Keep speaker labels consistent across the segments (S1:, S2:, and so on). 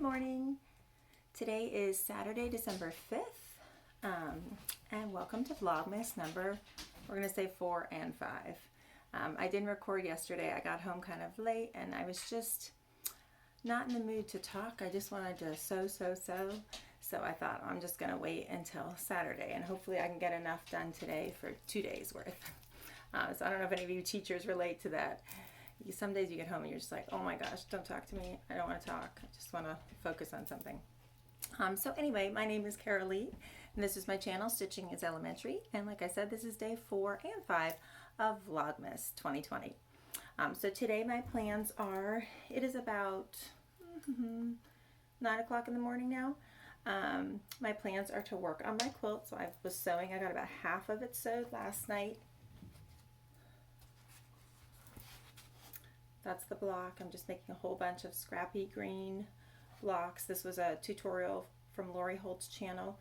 S1: morning. Today is Saturday, December 5th, and welcome to Vlogmas number, we're going to say 4 and 5. I didn't record yesterday. I got home kind of late and I was just not in the mood to talk. I just wanted to sew. So I thought I'm just going to wait until Saturday and hopefully I can get enough done today for 2 days worth. So I don't know if any of you teachers relate to that. Some days you get home and you're just like, oh my gosh, don't talk to me. I don't want to talk. I just want to focus on something. So anyway, my name is Carol Lee, and this is my channel, Stitching is Elementary. And like I said, this is day 4 and 5 of Vlogmas 2020. So today my plans are, it is about 9 o'clock in the morning now. My plans are to work on my quilt. So I was sewing. I got about half of it sewed last night. That's the block. I'm just making a whole bunch of scrappy green blocks. This was a tutorial from Lori Holt's channel.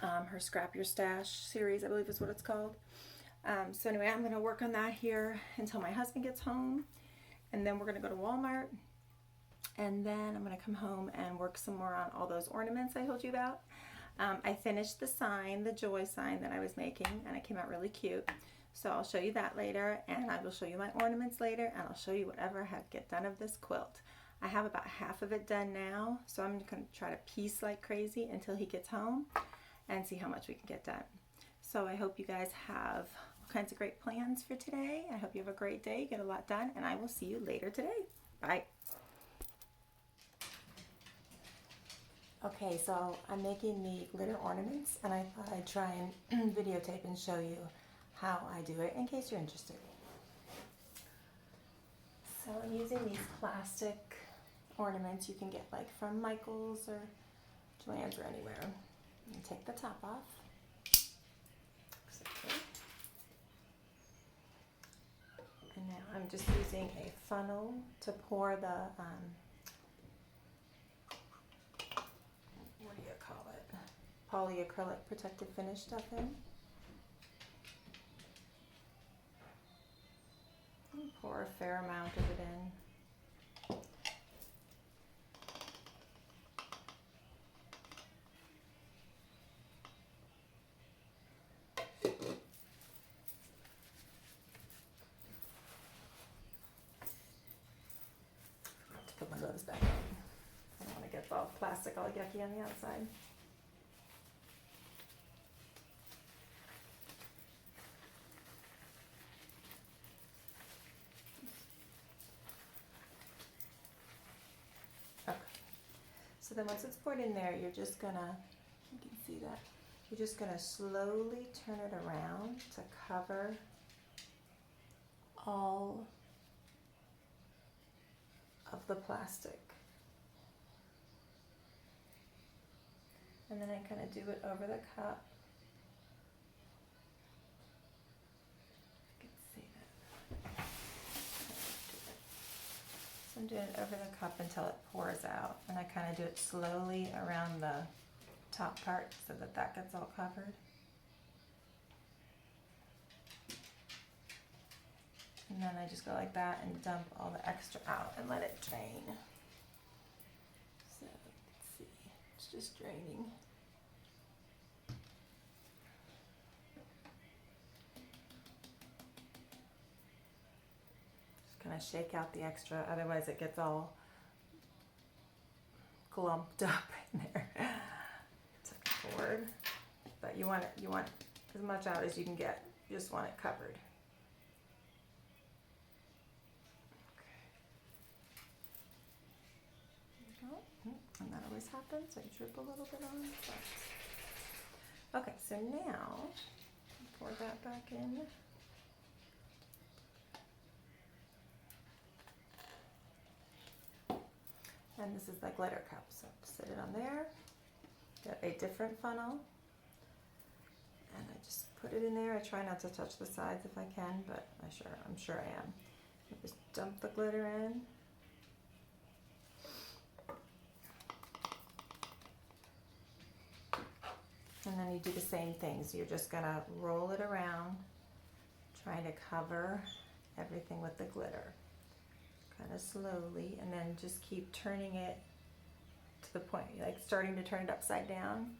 S1: Her Scrap Your Stash series, I believe is what it's called. So anyway, I'm going to work on that here until my husband gets home. And then we're going to go to Walmart. And then I'm going to come home and work some more on all those ornaments I told you about. I finished the sign, the joy sign that I was making, and it came out really cute. So I'll show you that later, and I will show you my ornaments later, and I'll show you whatever I get done of this quilt. I have about half of it done now, so I'm going to try to piece like crazy until he gets home and see how much we can get done. So I hope you guys have all kinds of great plans for today. I hope you have a great day, get a lot done, and I will see you later today. Bye. Okay, so I'm making the glitter ornaments, and I thought I'd try and videotape and show you how I do it in case you're interested. So I'm using these plastic ornaments you can get like from Michael's or Joann's or anywhere. And take the top off. And now I'm just using a funnel to pour the what do you call it? Polyacrylic protective finish stuff in. Pour a fair amount of it in. To put my gloves back on. I don't want to get all plastic all yucky on the outside. So then once it's poured in there, you're just gonna, you can see that, you're just gonna slowly turn it around to cover all of the plastic. And then I kind of do it over the cup. You can see that. So I'm doing it over the cup until it pours out, and I kind of do it slowly around the top part so that that gets all covered. And then I just go like that and dump all the extra out and let it drain. So you can see, it's just draining. Kind of shake out the extra, otherwise it gets all glumped up in there. Tuck it forward, but you want as much out as you can get. You just want it covered. Okay. There you go. And that always happens. I drip a little bit on. But. Okay, so now pour that back in. And this is the glitter cup, so sit it on there. Got a different funnel, and I just put it in there. I try not to touch the sides if I can, but I'm sure I am. I just dump the glitter in. And then you do the same thing. So you're just gonna roll it around, trying to cover everything with the glitter. Kind of slowly, and then just keep turning it the point, like starting to turn it upside down.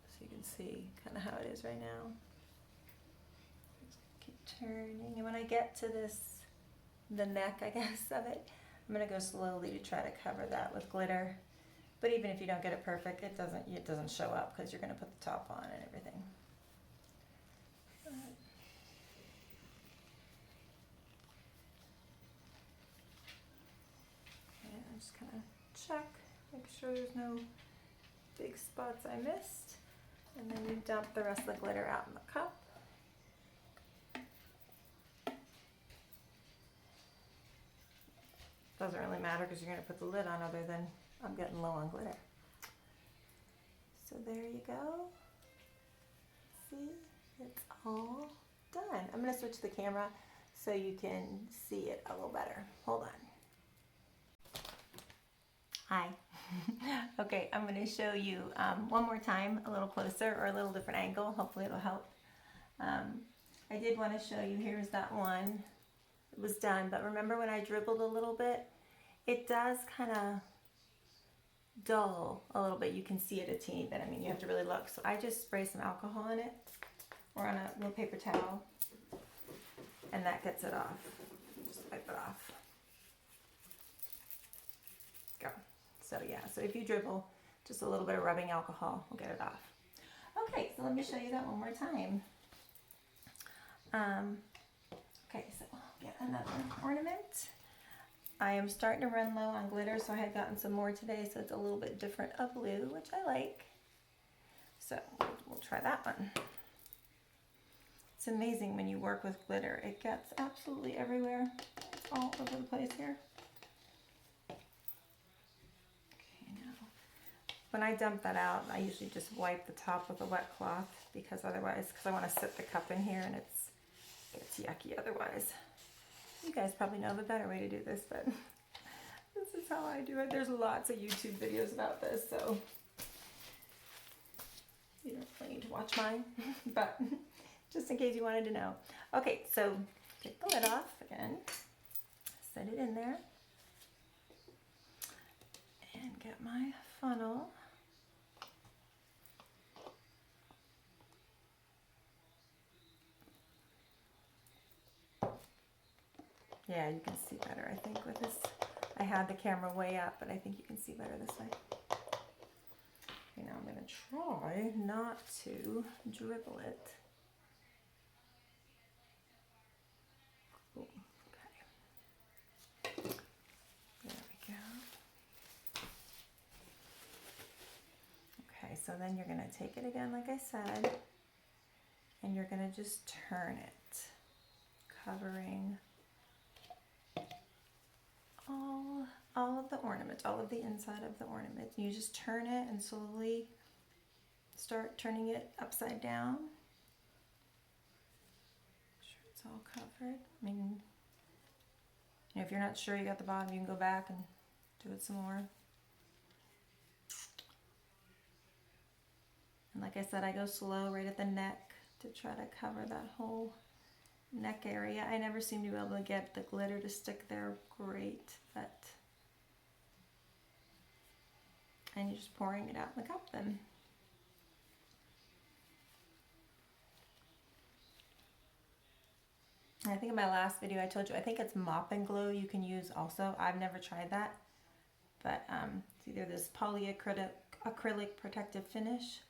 S1: So you can see kind of how it is right now. Keep turning, and when I get to the neck, I guess, of it, I'm gonna go slowly to try to cover that with glitter. But even if you don't get it perfect, it doesn't show up because you're gonna put the top on and everything. And just kind of check, make sure there's no big spots I missed, and then you dump the rest of the glitter out in the cup. Doesn't really matter because you're going to put the lid on, other than I'm getting low on glitter. So there you go. See, it's all done. I'm going to switch the camera so you can see it a little better. Hold on. Hi. Okay, I'm going to show you one more time, a little closer or a little different angle. Hopefully it'll help. I did want to show you, here's that one. It was done, but remember when I dribbled a little bit, it does kind of dull a little bit. You can see it a teeny bit. I mean, you have to really look. So I just spray some alcohol in it, or on a little paper towel, and that gets it off. Just wipe it off. Go. So yeah, so if you dribble, just a little bit of rubbing alcohol will get it off. Okay, so let me show you that one more time. Okay, so I'll get another ornament. I am starting to run low on glitter, so I had gotten some more today, so it's a little bit different of blue, which I like. So we'll try that one. It's amazing when you work with glitter. It gets absolutely everywhere. It's all over the place here. Okay, now, when I dump that out, I usually just wipe the top with a wet cloth, because otherwise, I want to sit the cup in here and it's yucky otherwise. You guys probably know of a better way to do this, but this is how I do it. There's lots of YouTube videos about this, so you don't really need to watch mine, but just in case you wanted to know. Okay, so take the lid off again, set it in there, and get my funnel. Yeah, you can see better, I think, with this. I had the camera way up, but I think you can see better this way. Okay, now I'm going to try not to dribble it. Boom. Okay. There we go. Okay, so then you're going to take it again, like I said, and you're going to just turn it, covering all of the ornament, all of the inside of the ornament. You just turn it and slowly start turning it upside down. Make sure it's all covered. I mean, if you're not sure you got the bottom, you can go back and do it some more. And like I said, I go slow right at the neck to try to cover that whole neck area. I never seem to be able to get the glitter to stick there great, but and you're just pouring it out in the cup then. I think in my last video I told you, I think it's Mop and Glow you can use also. I've never tried that, but it's either this polyacrylic protective finish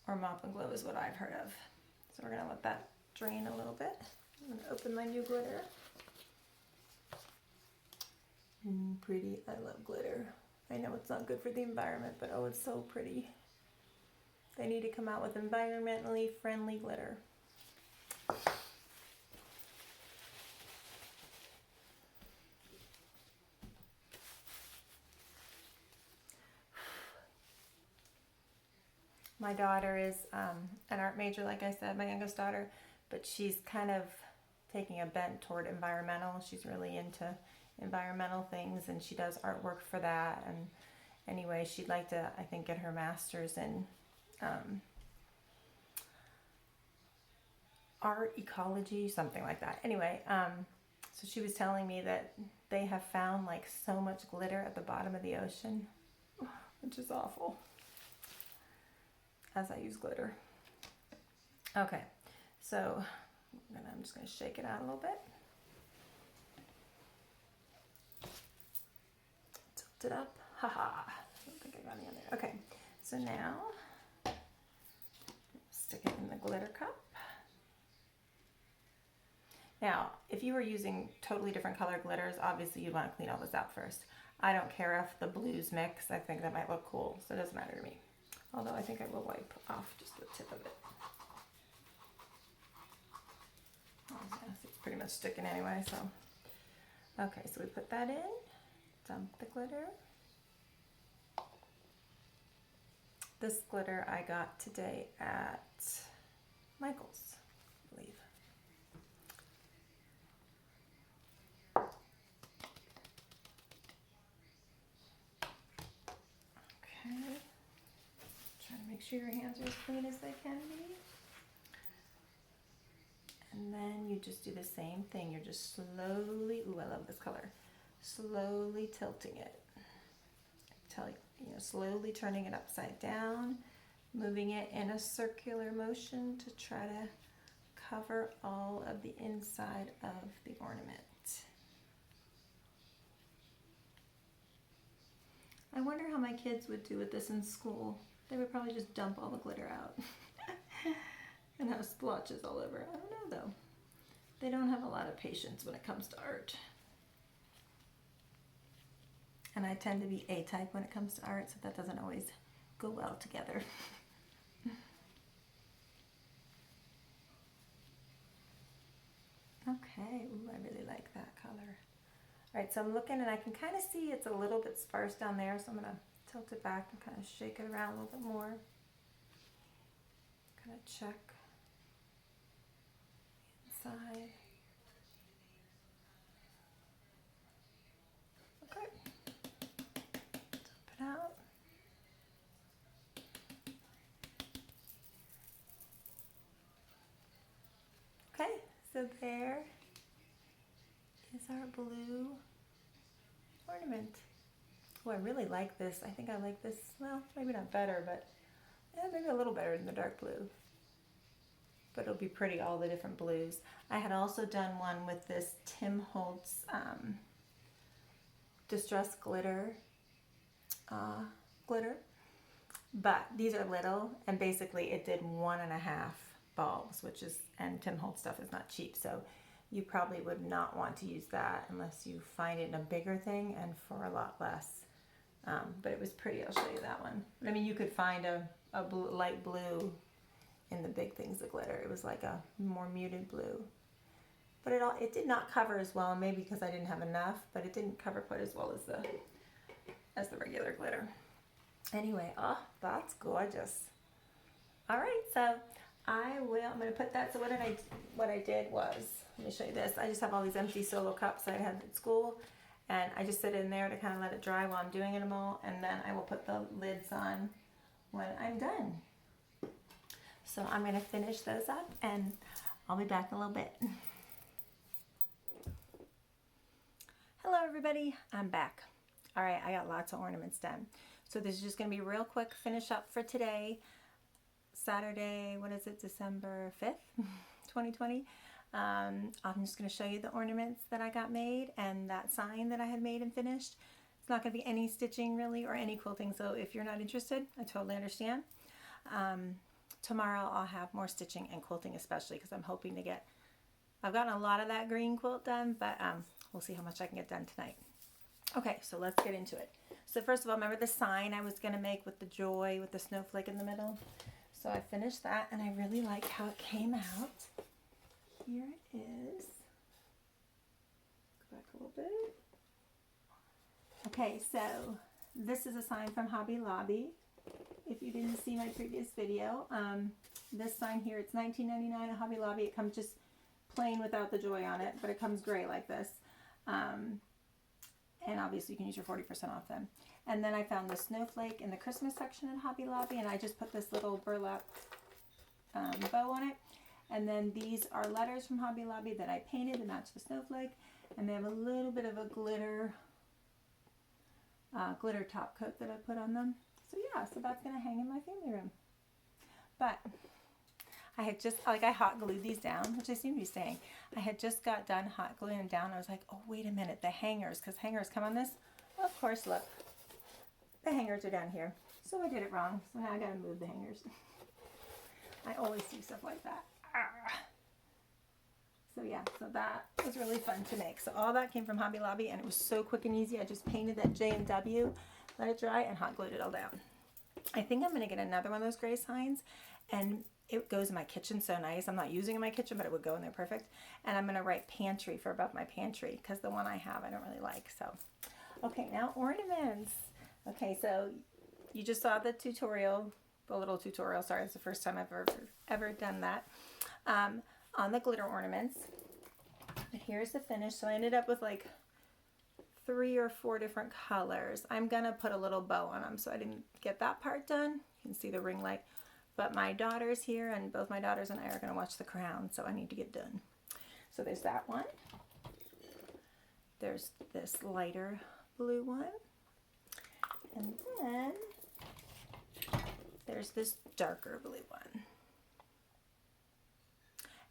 S1: or Mop and Glow is what I've heard of. So we're gonna let that drain a little bit. I'm gonna open my new glitter. Pretty, I love glitter. I know it's not good for the environment, but oh, it's so pretty. They need to come out with environmentally friendly glitter. My daughter is an art major, like I said, my youngest daughter, but she's kind of taking a bent toward environmental. She's really into environmental things, and she does artwork for that. And anyway, she'd like to, I think, get her master's in art ecology, something like that. Anyway, So she was telling me that they have found like so much glitter at the bottom of the ocean, which is awful, as I use glitter. Okay, so I'm just going to shake it out a little bit. Tilt it up. Haha. I don't think I got any on there. Okay, so now stick it in the glitter cup. Now, if you were using totally different color glitters, obviously you'd want to clean all this out first. I don't care if the blues mix. I think that might look cool, so it doesn't matter to me. Although I think I will wipe off just the tip of it. Oh, yes, it's pretty much sticking anyway, so. Okay, so we put that in, dump the glitter. This glitter I got today at Michael's, I believe. Okay. Try to make sure your hands are as clean as they can be. And then you just do the same thing. You're just slowly, ooh, I love this color, slowly tilting it. Slowly turning it upside down, moving it in a circular motion to try to cover all of the inside of the ornament. I wonder how my kids would do with this in school. They would probably just dump all the glitter out and have splotches all over. I don't know though. They don't have a lot of patience when it comes to art. And I tend to be A-type when it comes to art, so that doesn't always go well together. Okay, ooh, I really like that color. All right, so I'm looking and I can kind of see it's a little bit sparse down there, so I'm gonna tilt it back and kind of shake it around a little bit more. Kind of check inside. Okay. Dump it out. Okay, so there is our blue ornament. Oh, I really like this. I think I like this, well, maybe not better, but yeah, maybe a little better than the dark blue. But it'll be pretty, all the different blues. I had also done one with this Tim Holtz Distress glitter, but these are little, and basically it did 1.5 bulbs, which is, and Tim Holtz stuff is not cheap, so you probably would not want to use that unless you find it in a bigger thing and for a lot less. But it was pretty. I'll show you that one. But I mean, you could find a light blue in the big things of glitter. It was like a more muted blue. But it did not cover as well, maybe because I didn't have enough, but it didn't cover quite as well as the regular glitter. Anyway, oh, that's gorgeous. All right, so I'm going to put that. So what I did was, let me show you this. I just have all these empty solo cups I had at school, and I just sit in there to kind of let it dry while I'm doing it all, and then I will put the lids on when I'm done. So I'm going to finish those up, and I'll be back in a little bit. Hello everybody, I'm back. All right, I got lots of ornaments done. So this is just going to be a real quick finish up for today. Saturday, what is it, December 5th, 2020. I'm just going to show you the ornaments that I got made and that sign that I had made and finished. It's not going to be any stitching really or any quilting, so if you're not interested, I totally understand. Tomorrow I'll have more stitching and quilting, especially because I'm hoping to I've gotten a lot of that green quilt done, but we'll see how much I can get done tonight. Okay, so let's get into it. So first of all, remember the sign I was going to make with the joy, with the snowflake in the middle? So I finished that, and I really like how it came out. Here it is. Go back a little bit. Okay, so this is a sign from Hobby Lobby. If you didn't see my previous video, this sign here, it's $19.99 at Hobby Lobby. It comes just plain without the joy on it, but it comes gray like this. And obviously you can use your 40% off them. And then I found the snowflake in the Christmas section at Hobby Lobby, and I just put this little burlap bow on it. And then these are letters from Hobby Lobby that I painted to match the snowflake. And they have a little bit of a glitter top coat that I put on them. So yeah, so that's going to hang in my family room. But I had just, like, I hot glued these down, which I seem to be saying. I had just got done hot gluing them down. I was like, oh, wait a minute, the hangers, because hangers come on this. Of course, look, the hangers are down here. So I did it wrong, so now I got to move the hangers. I always do stuff like that. So yeah, so that was really fun to make. So all that came from Hobby Lobby, and it was so quick and easy. I just painted that J and W, let it dry, and hot glued it all down. I think I'm going to get another one of those gray signs, and it goes in my kitchen so nice. I'm not using it in my kitchen, but it would go in there perfect. And I'm going to write pantry for above my pantry, because the one I have I don't really like. So, okay, now ornaments. Okay, so you just saw the tutorial, the little tutorial. Sorry, it's the first time I've ever done that. On the glitter ornaments. And here's the finish. So I ended up with like 3 or 4 different colors. I'm gonna put a little bow on them, so I didn't get that part done. You can see the ring light. But my daughter's here, and both my daughters and I are gonna watch The Crown, so I need to get done. So there's that one. There's this lighter blue one. And then there's this darker blue one.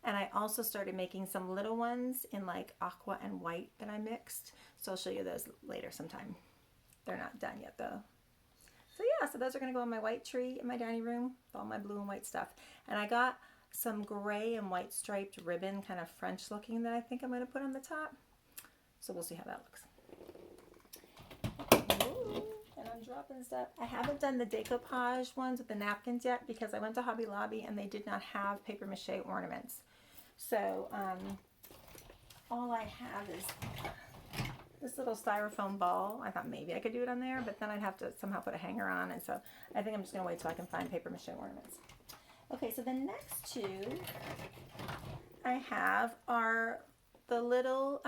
S1: And I also started making some little ones in like aqua and white that I mixed. So I'll show you those later sometime. They're not done yet though. So yeah, so those are gonna go on my white tree in my dining room with all my blue and white stuff. And I got some gray and white striped ribbon, kind of French looking, that I think I'm gonna put on the top. So we'll see how that looks. Ooh, and I'm dropping stuff. I haven't done the decoupage ones with the napkins yet because I went to Hobby Lobby and they did not have paper mache ornaments. So all I have is this little styrofoam ball. I thought maybe I could do it on there, but then I'd have to somehow put a hanger on, and so I think I'm just gonna wait till I can find paper mache ornaments. Okay, so the next 2 I have are the little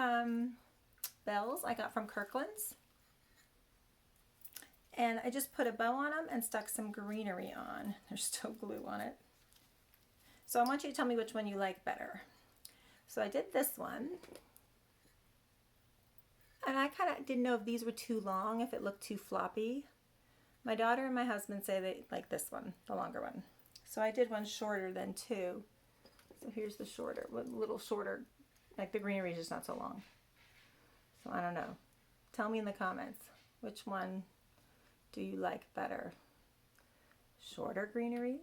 S1: bells I got from Kirkland's. And I just put a bow on them and stuck some greenery on. There's still glue on it. So I want you to tell me which one you like better. So I did this one. And I kind of didn't know if these were too long, if it looked too floppy. My daughter and my husband say they like this one, the longer one. So I did one shorter than 2. So here's the shorter, a little shorter, like the greenery is just not so long. So I don't know. Tell me in the comments, which one do you like better? Shorter greenery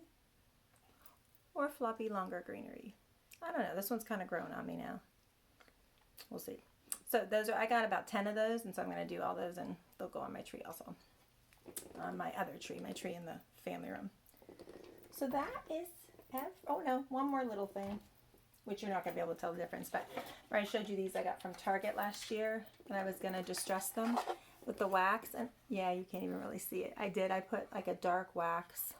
S1: or floppy longer greenery? I don't know. This one's kind of grown on me now. We'll see. So those are, I got about 10 of those, and so I'm going to do all those, and they'll go on my tree also. On my other tree, my tree in the family room. So that is, oh no, one more little thing, which you're not going to be able to tell the difference, but where I showed you these I got from Target last year, and I was going to distress them with the wax, and yeah, you can't even really see it. I put like a dark wax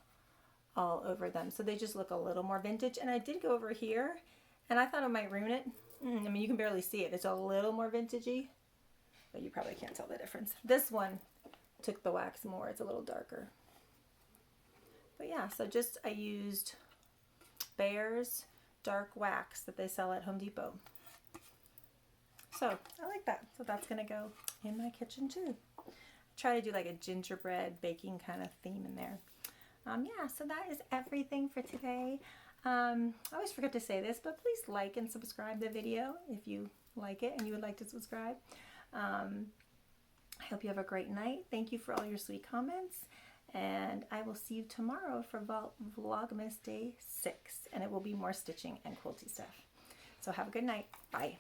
S1: all over them, so they just look a little more vintage. And I did go over here, and I thought it might ruin it. I mean, you can barely see it. It's a little more vintagey, but you probably can't tell the difference. This one took the wax more. It's a little darker. But yeah, so just I used Bear's dark wax that they sell at Home Depot. So I like that. So that's going to go in my kitchen too. I try to do like a gingerbread baking kind of theme in there. Yeah, so that is everything for today. I always forget to say this, but please like and subscribe the video if you like it and you would like to subscribe. I hope you have a great night. Thank you for all your sweet comments. And I will see you tomorrow for Vlogmas Day 6. And it will be more stitching and quilty stuff. So have a good night. Bye.